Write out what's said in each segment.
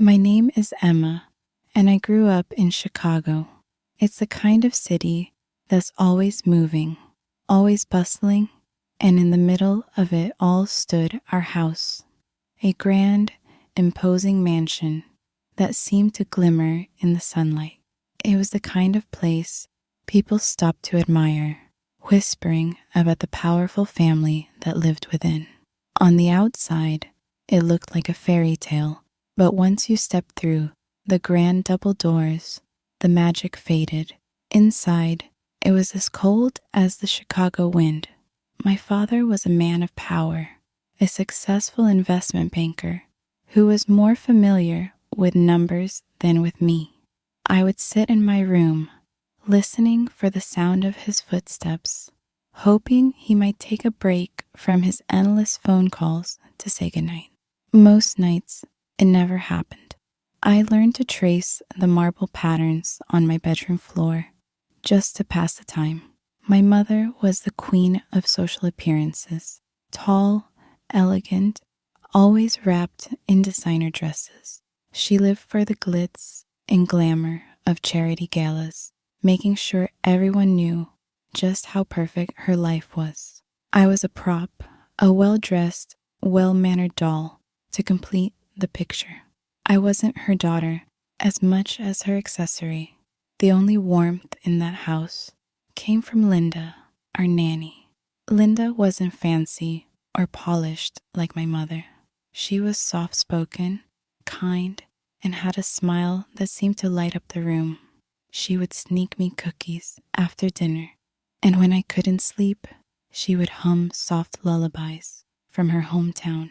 My name is Emma, and I grew up in Chicago. It's the kind of city that's always moving, always bustling, and in the middle of it all stood our house, a grand, imposing mansion that seemed to glimmer in the sunlight. It was the kind of place people stopped to admire, whispering about the powerful family that lived within. On the outside, it looked like a fairy tale, but once you stepped through the grand double doors, the magic faded. Inside, it was as cold as the Chicago wind. My father was a man of power, a successful investment banker who was more familiar with numbers than with me. I would sit in my room, listening for the sound of his footsteps, hoping he might take a break from his endless phone calls to say goodnight. Most nights, it never happened. I learned to trace the marble patterns on my bedroom floor just to pass the time. My mother was the queen of social appearances, tall, elegant, always wrapped in designer dresses. She lived for the glitz and glamour of charity galas, making sure everyone knew just how perfect her life was. I was a prop, a well-dressed, well-mannered doll to complete the picture. I wasn't her daughter as much as her accessory. The only warmth in that house came from Linda, our nanny. Linda wasn't fancy or polished like my mother. She was soft-spoken, kind, and had a smile that seemed to light up the room. She would sneak me cookies after dinner, and when I couldn't sleep, she would hum soft lullabies from her hometown.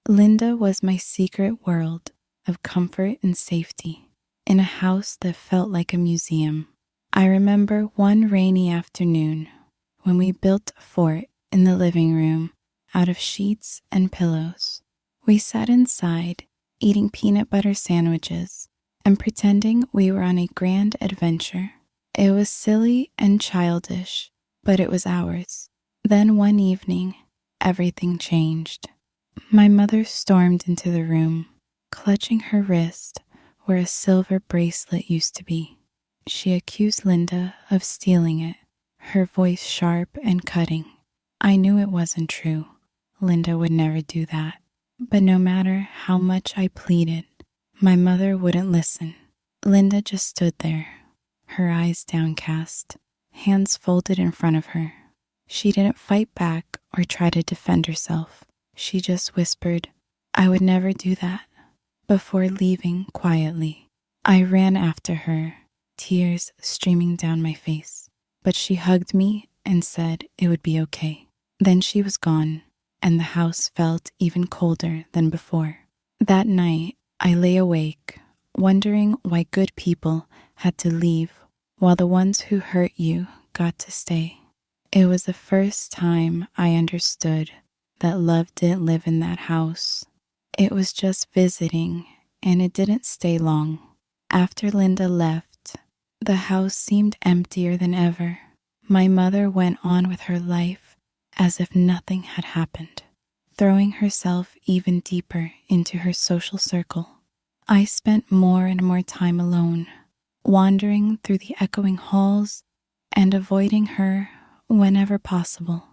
Linda was my secret world of comfort and safety in a house that felt like a museum. I remember one rainy afternoon when we built a fort in the living room out of sheets and pillows. We sat inside eating peanut butter sandwiches and pretending we were on a grand adventure. It was silly and childish, but it was ours. Then one evening, everything changed. My mother stormed into the room, clutching her wrist where a silver bracelet used to be. She accused Linda of stealing it, her voice sharp and cutting. I knew it wasn't true. Linda would never do that. But no matter how much I pleaded, my mother wouldn't listen. Linda just stood there, her eyes downcast, hands folded in front of her. She didn't fight back or try to defend herself. She just whispered, "I would never do that," before leaving quietly. I ran after her, tears streaming down my face, but she hugged me and said it would be okay. Then she was gone, and the house felt even colder than before. That night, I lay awake, wondering why good people had to leave while the ones who hurt you got to stay. It was the first time I understood that love didn't live in that house. It was just visiting, and it didn't stay long. After Linda left, the house seemed emptier than ever. My mother went on with her life as if nothing had happened, throwing herself even deeper into her social circle. I spent more and more time alone, wandering through the echoing halls and avoiding her whenever possible.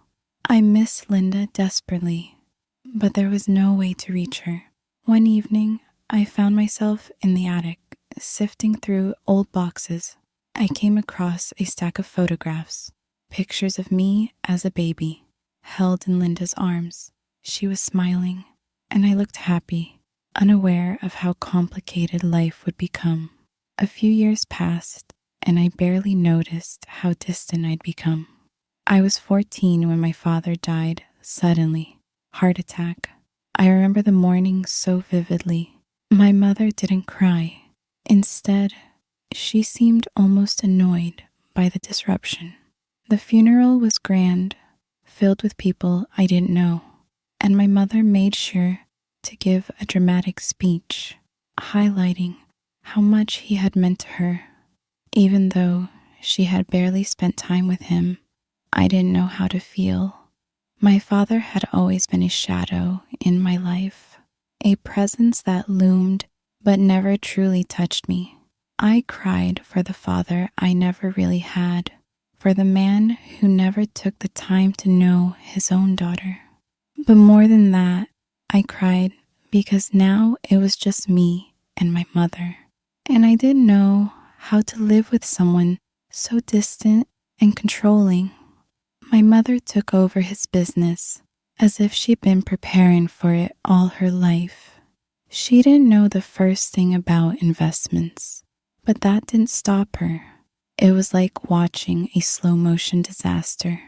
I missed Linda desperately, but there was no way to reach her. One evening, I found myself in the attic, sifting through old boxes. I came across a stack of photographs, pictures of me as a baby, held in Linda's arms. She was smiling, and I looked happy, unaware of how complicated life would become. A few years passed, and I barely noticed how distant I'd become. I was 14 when my father died suddenly, heart attack. I remember the morning so vividly. My mother didn't cry. Instead, she seemed almost annoyed by the disruption. The funeral was grand, filled with people I didn't know, and my mother made sure to give a dramatic speech, highlighting how much he had meant to her. Even though she had barely spent time with him, I didn't know how to feel. My father had always been a shadow in my life, a presence that loomed but never truly touched me. I cried for the father I never really had, for the man who never took the time to know his own daughter. But more than that, I cried because now it was just me and my mother, and I didn't know how to live with someone so distant and controlling. My mother took over his business as if she'd been preparing for it all her life. She didn't know the first thing about investments, but that didn't stop her. It was like watching a slow motion disaster.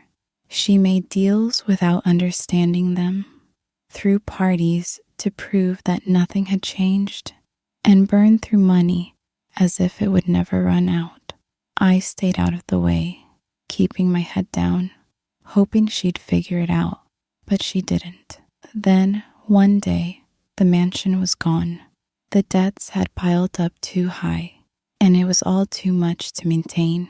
She made deals without understanding them, threw parties to prove that nothing had changed, and burned through money as if it would never run out. I stayed out of the way, keeping my head down, hoping she'd figure it out, but she didn't. Then, one day, the mansion was gone. The debts had piled up too high, and it was all too much to maintain.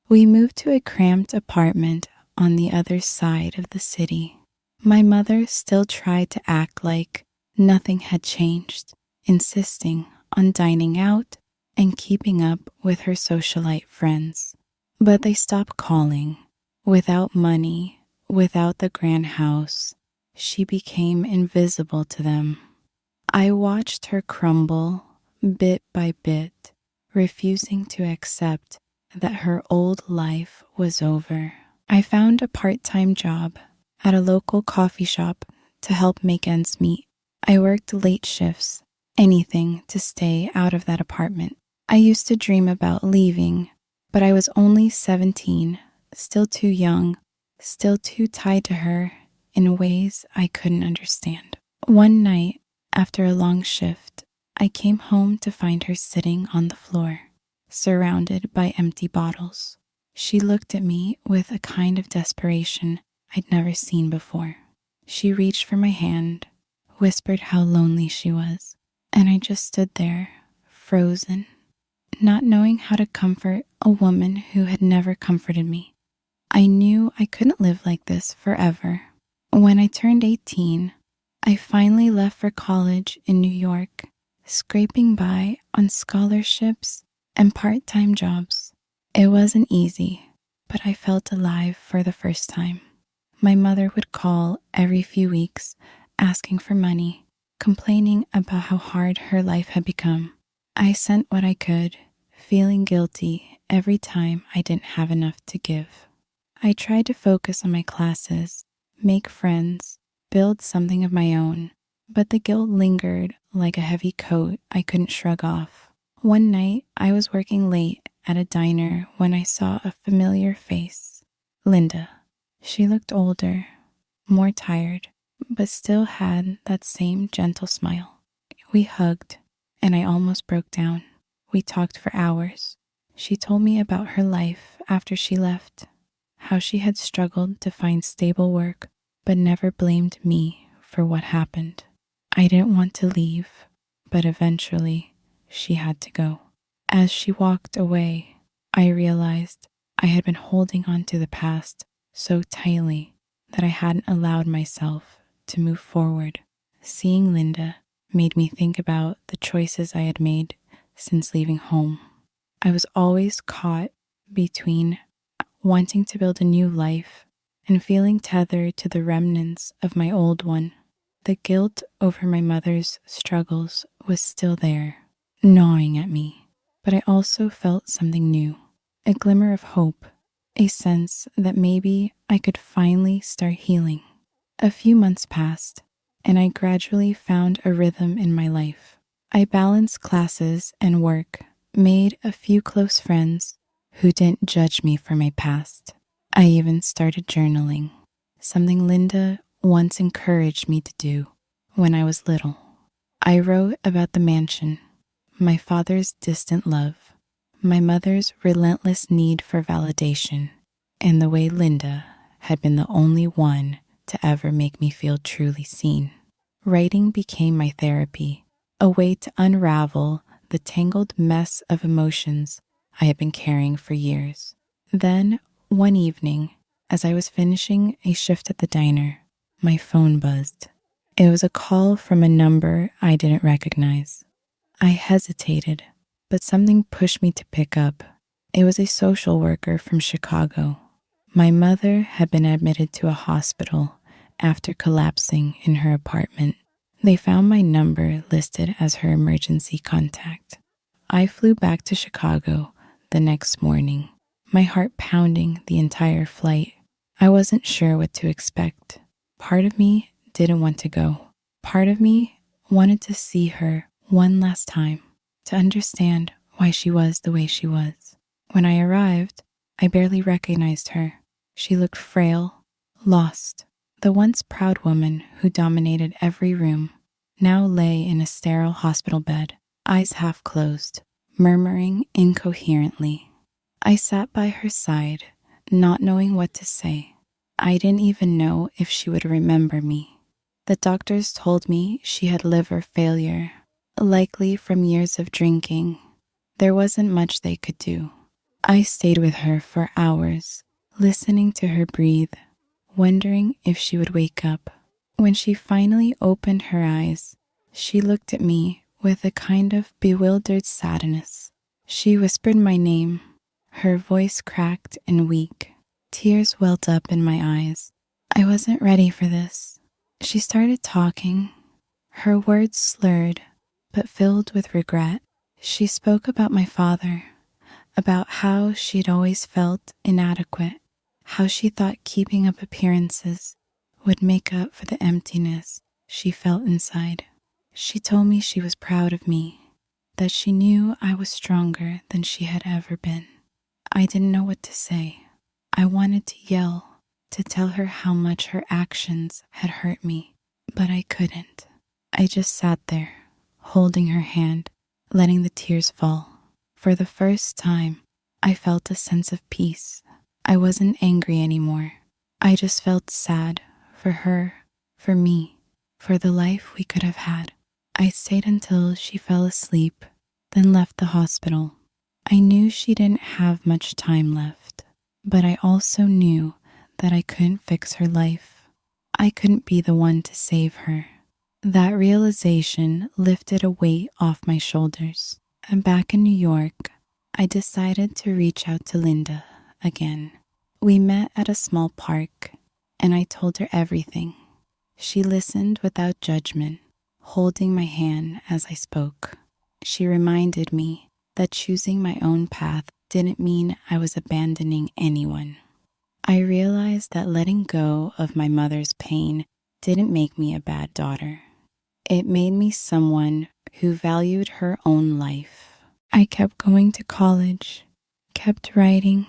We moved to a cramped apartment on the other side of the city. My mother still tried to act like nothing had changed, insisting on dining out and keeping up with her socialite friends. But they stopped calling. Without money, without the grand house, she became invisible to them. I watched her crumble bit by bit, refusing to accept that her old life was over. I found a part-time job at a local coffee shop to help make ends meet. I worked late shifts, anything to stay out of that apartment. I used to dream about leaving, but I was only 17, still too young, still too tied to her in ways I couldn't understand. One night, after a long shift, I came home to find her sitting on the floor, surrounded by empty bottles. She looked at me with a kind of desperation I'd never seen before. She reached for my hand, whispered how lonely she was, and I just stood there, frozen, not knowing how to comfort a woman who had never comforted me. I knew I couldn't live like this forever. When I turned 18, I finally left for college in New York, scraping by on scholarships and part-time jobs. It wasn't easy, but I felt alive for the first time. My mother would call every few weeks, asking for money, complaining about how hard her life had become. I sent what I could, feeling guilty every time I didn't have enough to give. I tried to focus on my classes, make friends, build something of my own, but the guilt lingered like a heavy coat I couldn't shrug off. One night, I was working late at a diner when I saw a familiar face, Linda. She looked older, more tired, but still had that same gentle smile. We hugged, and I almost broke down. We talked for hours. She told me about her life after she left, how she had struggled to find stable work, but never blamed me for what happened. I didn't want to leave, but eventually she had to go. As she walked away, I realized I had been holding on to the past so tightly that I hadn't allowed myself to move forward. Seeing Linda made me think about the choices I had made since leaving home. I was always caught between wanting to build a new life and feeling tethered to the remnants of my old one. The guilt over my mother's struggles was still there, gnawing at me, but I also felt something new, a glimmer of hope, a sense that maybe I could finally start healing. A few months passed, and I gradually found a rhythm in my life. I balanced classes and work, made a few close friends who didn't judge me for my past. I even started journaling, something Linda once encouraged me to do when I was little. I wrote about the mansion, my father's distant love, my mother's relentless need for validation, and the way Linda had been the only one to ever make me feel truly seen. Writing became my therapy, a way to unravel the tangled mess of emotions I had been carrying for years. Then, one evening, as I was finishing a shift at the diner, my phone buzzed. It was a call from a number I didn't recognize. I hesitated, but something pushed me to pick up. It was a social worker from Chicago. My mother had been admitted to a hospital after collapsing in her apartment. They found my number listed as her emergency contact. I flew back to Chicago the next morning, my heart pounding the entire flight. I wasn't sure what to expect. Part of me didn't want to go. Part of me wanted to see her one last time, to understand why she was the way she was. When I arrived, I barely recognized her. She looked frail, lost. The once proud woman who dominated every room now lay in a sterile hospital bed, eyes half closed, murmuring incoherently. I sat by her side, not knowing what to say. I didn't even know if she would remember me. The doctors told me she had liver failure, likely from years of drinking. There wasn't much they could do. I stayed with her for hours, listening to her breathe, wondering if she would wake up. When she finally opened her eyes, she looked at me with a kind of bewildered sadness. She whispered my name, her voice cracked and weak. Tears welled up in my eyes. I wasn't ready for this. She started talking, her words slurred, but filled with regret. She spoke about my father, about how she'd always felt inadequate, how she thought keeping up appearances would make up for the emptiness she felt inside. She told me she was proud of me, that she knew I was stronger than she had ever been. I didn't know what to say. I wanted to yell, to tell her how much her actions had hurt me, but I couldn't. I just sat there, holding her hand, letting the tears fall. For the first time, I felt a sense of peace. I wasn't angry anymore. I just felt sad for her, for me, for the life we could have had. I stayed until she fell asleep, then left the hospital. I knew she didn't have much time left, but I also knew that I couldn't fix her life. I couldn't be the one to save her. That realization lifted a weight off my shoulders. And back in New York, I decided to reach out to Linda again. We met at a small park, and I told her everything. She listened without judgment, holding my hand as I spoke. She reminded me that choosing my own path didn't mean I was abandoning anyone. I realized that letting go of my mother's pain didn't make me a bad daughter. It made me someone who valued her own life. I kept going to college, kept writing,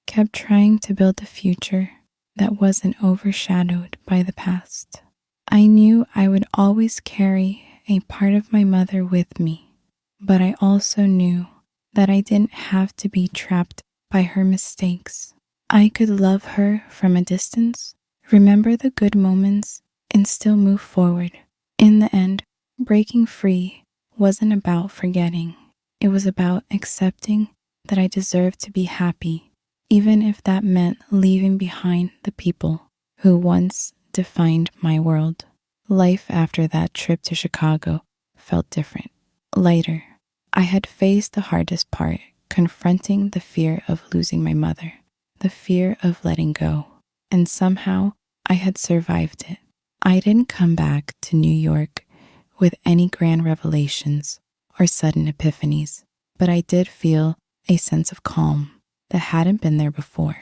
kept trying to build a future that wasn't overshadowed by the past. I knew I would always carry a part of my mother with me, but I also knew that I didn't have to be trapped by her mistakes. I could love her from a distance, remember the good moments, and still move forward. In the end, breaking free wasn't about forgetting. It was about accepting that I deserved to be happy, even if that meant leaving behind the people who once defined my world. Life after that trip to Chicago felt different, lighter. I had faced the hardest part, confronting the fear of losing my mother, the fear of letting go, and somehow I had survived it. I didn't come back to New York with any grand revelations or sudden epiphanies, but I did feel a sense of calm that hadn't been there before.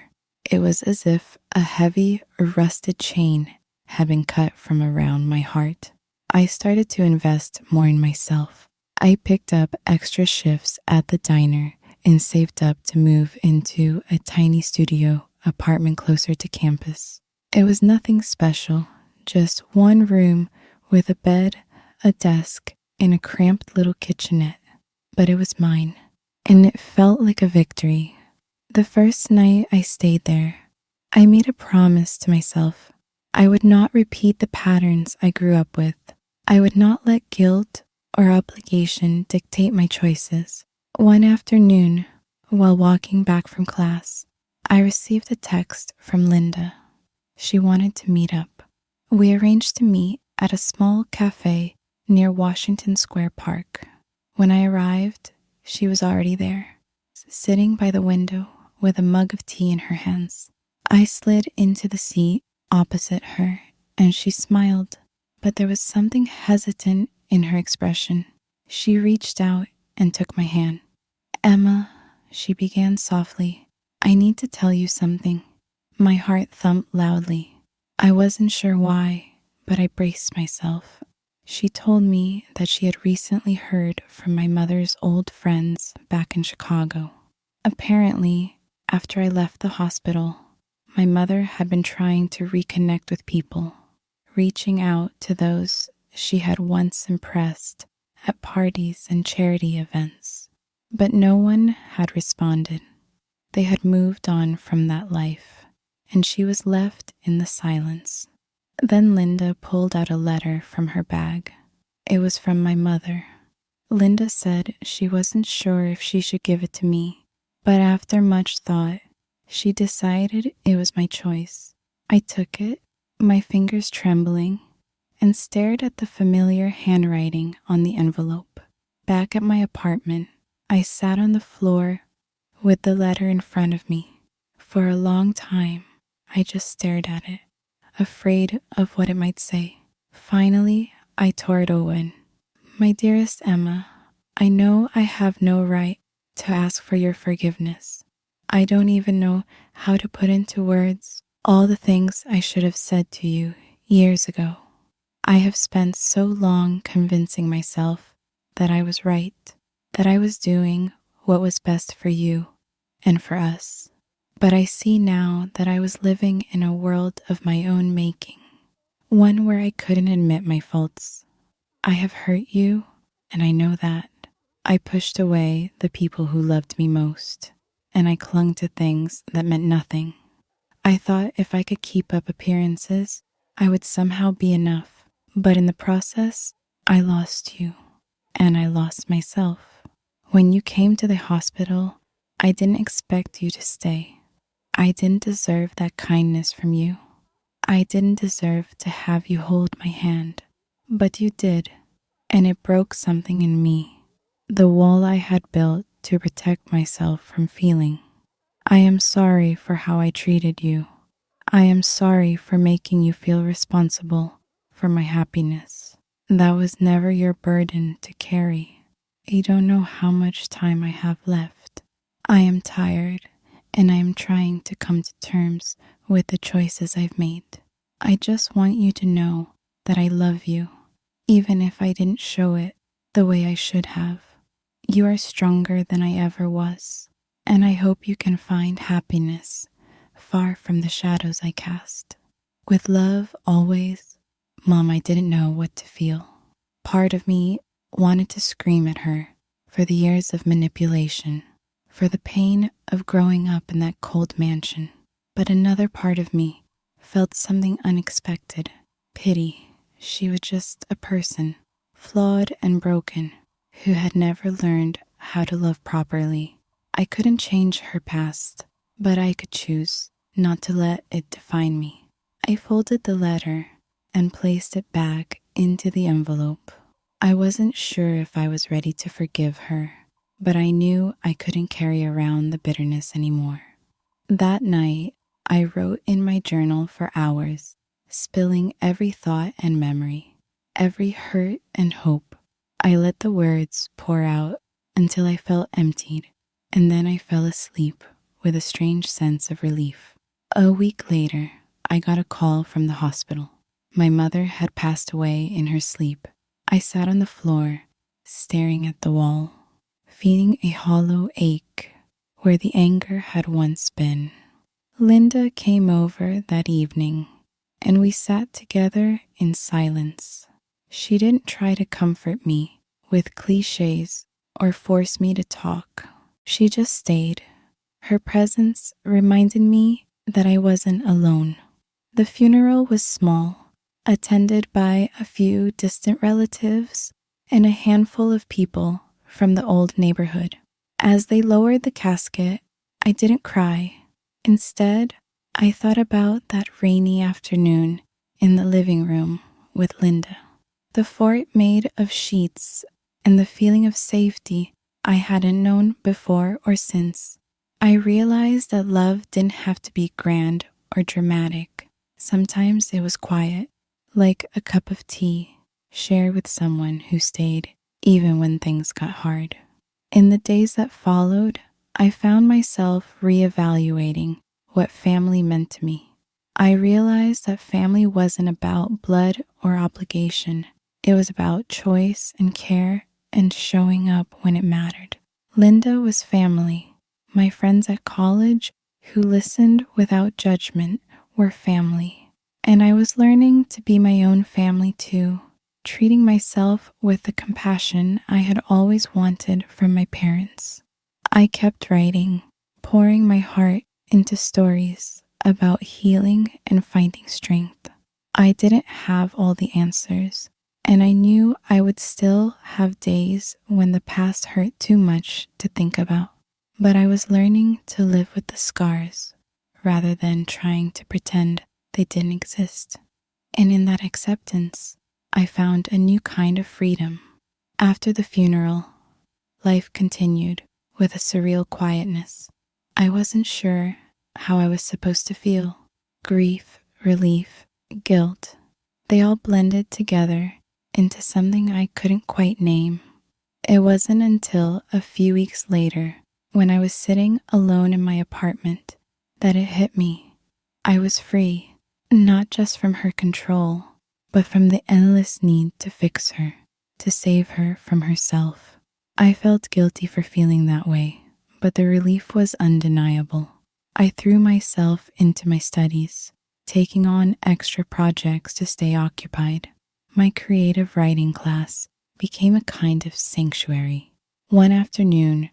It was as if a heavy, rusted chain had been cut from around my heart. I started to invest more in myself. I picked up extra shifts at the diner and saved up to move into a tiny studio apartment closer to campus. It was nothing special, just one room with a bed, a desk, and a cramped little kitchenette. But it was mine, and it felt like a victory. The first night I stayed there, I made a promise to myself. I would not repeat the patterns I grew up with. I would not let guilt or obligation dictate my choices. One afternoon, while walking back from class, I received a text from Linda. She wanted to meet up. We arranged to meet at a small cafe near Washington Square Park. When I arrived, she was already there, sitting by the window with a mug of tea in her hands. I slid into the seat opposite her, and she smiled, but there was something hesitant in her expression. She reached out and took my hand. "Emma," she began softly, "I need to tell you something." My heart thumped loudly. I wasn't sure why, but I braced myself. She told me that she had recently heard from my mother's old friends back in Chicago. Apparently, after I left the hospital, my mother had been trying to reconnect with people, reaching out to those she had once impressed at parties and charity events. But no one had responded. They had moved on from that life, and she was left in the silence. Then Linda pulled out a letter from her bag. It was from my mother. Linda said she wasn't sure if she should give it to me, but after much thought, she decided it was my choice. I took it, my fingers trembling, and stared at the familiar handwriting on the envelope. Back at my apartment, I sat on the floor with the letter in front of me. For a long time, I just stared at it, afraid of what it might say. Finally, I tore it open. "My dearest Emma, I know I have no right to ask for your forgiveness. I don't even know how to put into words all the things I should have said to you years ago. I have spent so long convincing myself that I was right, that I was doing what was best for you and for us. But I see now that I was living in a world of my own making, one where I couldn't admit my faults. I have hurt you, and I know that. I pushed away the people who loved me most, and I clung to things that meant nothing. I thought if I could keep up appearances, I would somehow be enough. But in the process, I lost you, and I lost myself. When you came to the hospital, I didn't expect you to stay. I didn't deserve that kindness from you. I didn't deserve to have you hold my hand, but you did, and it broke something in me, the wall I had built to protect myself from feeling. I am sorry for how I treated you. I am sorry for making you feel responsible for my happiness. That was never your burden to carry. You don't know how much time I have left. I am tired, and I am trying to come to terms with the choices I've made. I just want you to know that I love you, even if I didn't show it the way I should have. You are stronger than I ever was, and I hope you can find happiness far from the shadows I cast. With love, always." Mom, I didn't know what to feel. Part of me wanted to scream at her for the years of manipulation, for the pain of growing up in that cold mansion. But another part of me felt something unexpected, pity. She was just a person, flawed and broken, who had never learned how to love properly. I couldn't change her past, but I could choose not to let it define me. I folded the letter and placed it back into the envelope. I wasn't sure if I was ready to forgive her, but I knew I couldn't carry around the bitterness anymore. That night, I wrote in my journal for hours, spilling every thought and memory, every hurt and hope. I let the words pour out until I felt emptied, and then I fell asleep with a strange sense of relief. A week later, I got a call from the hospital. My mother had passed away in her sleep. I sat on the floor, staring at the wall, feeling a hollow ache where the anger had once been. Linda came over that evening, and we sat together in silence. She didn't try to comfort me with cliches or force me to talk. She just stayed. Her presence reminded me that I wasn't alone. The funeral was small, attended by a few distant relatives and a handful of people from the old neighborhood. As they lowered the casket, I didn't cry. Instead, I thought about that rainy afternoon in the living room with Linda. The fort made of sheets and the feeling of safety I hadn't known before or since. I realized that love didn't have to be grand or dramatic. Sometimes it was quiet, like a cup of tea shared with someone who stayed even when things got hard. In the days that followed, I found myself reevaluating what family meant to me. I realized that family wasn't about blood or obligation. It was about choice and care and showing up when it mattered. Linda was family. My friends at college who listened without judgment were family. And I was learning to be my own family too, treating myself with the compassion I had always wanted from my parents. I kept writing, pouring my heart into stories about healing and finding strength. I didn't have all the answers, and I knew I would still have days when the past hurt too much to think about. But I was learning to live with the scars rather than trying to pretend they didn't exist. And in that acceptance, I found a new kind of freedom. After the funeral, life continued with a surreal quietness. I wasn't sure how I was supposed to feel. Grief, relief, guilt. They all blended together into something I couldn't quite name. It wasn't until a few weeks later, when I was sitting alone in my apartment, that it hit me. I was free, not just from her control, but from the endless need to fix her, to save her from herself. I felt guilty for feeling that way, but the relief was undeniable. I threw myself into my studies, taking on extra projects to stay occupied. My creative writing class became a kind of sanctuary. One afternoon,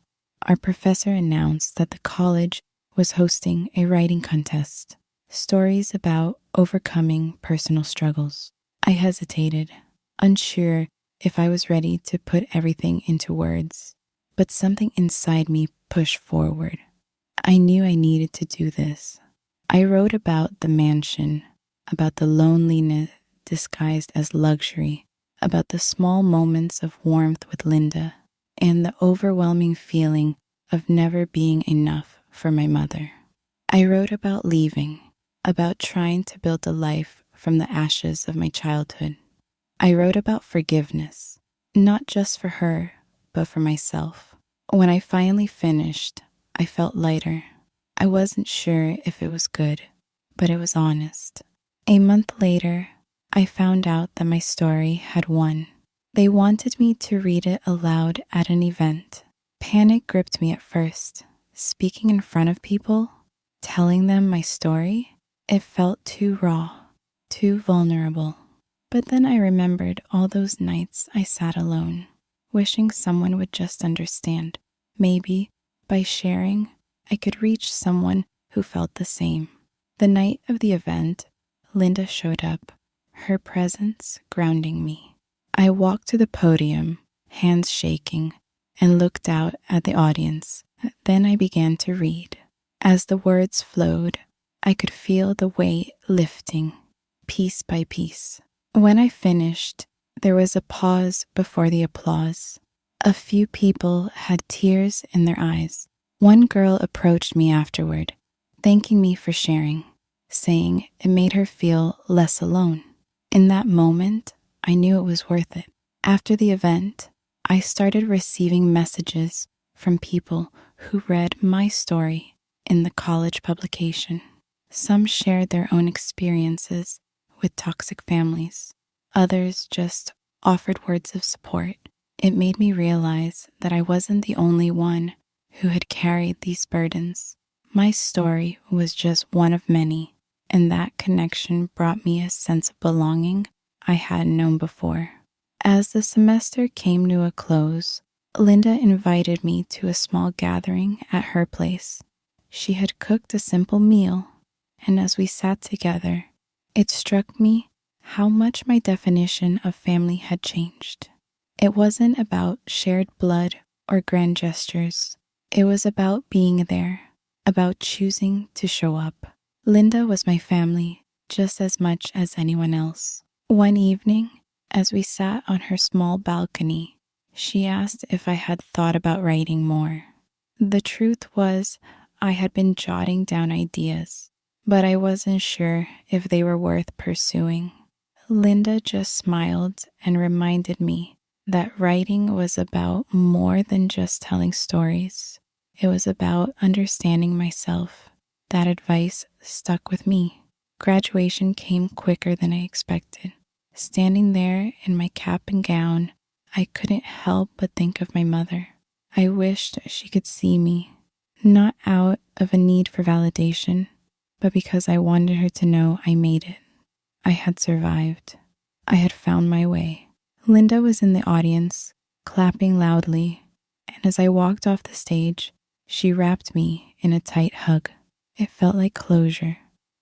our professor announced that the college was hosting a writing contest, stories about overcoming personal struggles. I hesitated, unsure if I was ready to put everything into words, but something inside me pushed forward. I knew I needed to do this. I wrote about the mansion, about the loneliness disguised as luxury, about the small moments of warmth with Linda, and the overwhelming feeling of never being enough for my mother. I wrote about leaving, about trying to build a life from the ashes of my childhood. I wrote about forgiveness, not just for her, but for myself. When I finally finished, I felt lighter. I wasn't sure if it was good, but it was honest. A month later, I found out that my story had won. They wanted me to read it aloud at an event. Panic gripped me at first. Speaking in front of people, telling them my story, it felt too raw, too vulnerable. But then I remembered all those nights I sat alone, wishing someone would just understand. Maybe, by sharing, I could reach someone who felt the same. The night of the event, Linda showed up, her presence grounding me. I walked to the podium, hands shaking, and looked out at the audience. Then I began to read. As the words flowed, I could feel the weight lifting, piece by piece. When I finished, there was a pause before the applause. A few people had tears in their eyes. One girl approached me afterward, thanking me for sharing, saying it made her feel less alone. In that moment, I knew it was worth it. After the event, I started receiving messages from people who read my story in the college publication. Some shared their own experiences with toxic families. Others just offered words of support. It made me realize that I wasn't the only one who had carried these burdens. My story was just one of many, and that connection brought me a sense of belonging I hadn't known before. As the semester came to a close, Linda invited me to a small gathering at her place. She had cooked a simple meal, and as we sat together, it struck me how much my definition of family had changed. It wasn't about shared blood or grand gestures. It was about being there, about choosing to show up. Linda was my family just as much as anyone else. One evening, as we sat on her small balcony, She asked if I had thought about writing more. The truth was, I had been jotting down ideas, but I wasn't sure if they were worth pursuing. Linda just smiled and reminded me that writing was about more than just telling stories. It was about understanding myself. That advice stuck with me. Graduation came quicker than I expected. Standing there in my cap and gown, I couldn't help but think of my mother. I wished she could see me, not out of a need for validation, but because I wanted her to know I made it. I had survived. I had found my way. Linda was in the audience, clapping loudly, and as I walked off the stage, she wrapped me in a tight hug. It felt like closure.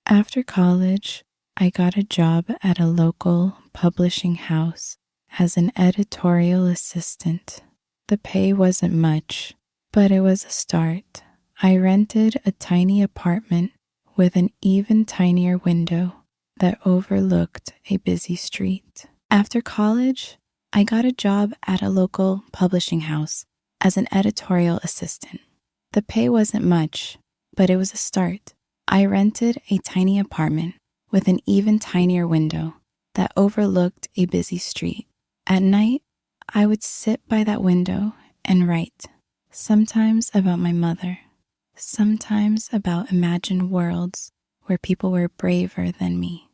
After college, I got a job at a local publishing house as an editorial assistant. The pay wasn't much, but it was a start. I rented a tiny apartment with an even tinier window that overlooked a busy street. After college, I got a job at a local publishing house as an editorial assistant. The pay wasn't much, but it was a start. I rented a tiny apartment with an even tinier window that overlooked a busy street. At night, I would sit by that window and write, sometimes about my mother, sometimes about imagined worlds where people were braver than me.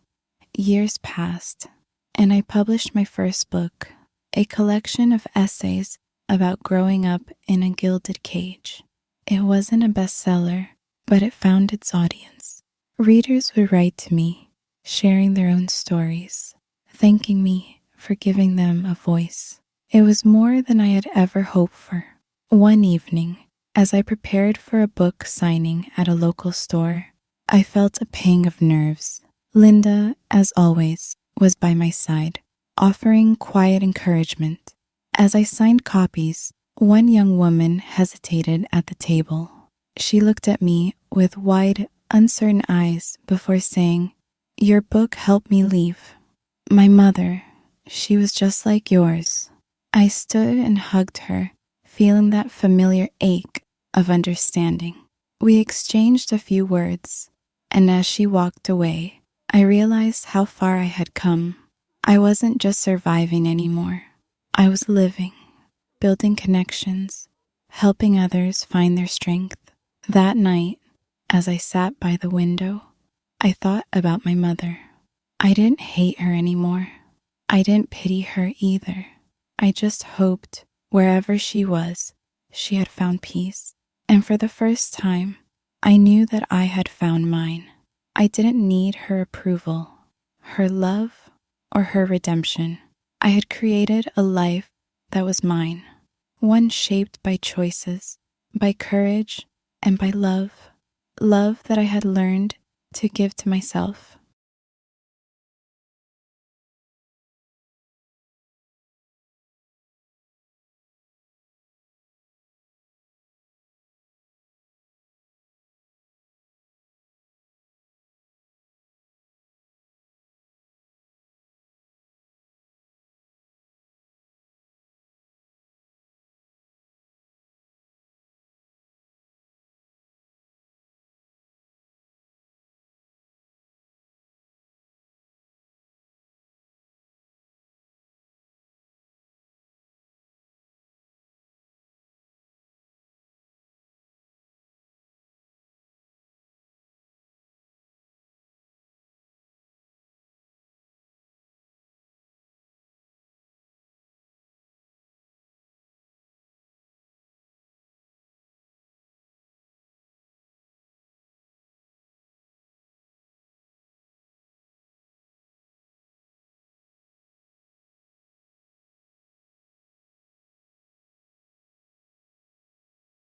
Years passed, and I published my first book, a collection of essays about growing up in a gilded cage. It wasn't a bestseller, but it found its audience. Readers would write to me, sharing their own stories, thanking me for giving them a voice. It was more than I had ever hoped for. One evening, as I prepared for a book signing at a local store, I felt a pang of nerves. Linda, as always, was by my side, offering quiet encouragement. As I signed copies, one young woman hesitated at the table. She looked at me with wide, uncertain eyes before saying, "Your book helped me leave. My mother, she was just like yours." I stood and hugged her, feeling that familiar ache of understanding. We exchanged a few words, and as she walked away, I realized how far I had come. I wasn't just surviving anymore. I was living, building connections, helping others find their strength. That night, as I sat by the window, I thought about my mother. I didn't hate her anymore. I didn't pity her either. I just hoped wherever she was, she had found peace. And for the first time, I knew that I had found mine. I didn't need her approval, her love, or her redemption. I had created a life that was mine, one shaped by choices, by courage, and by love. Love that I had learned to give to myself.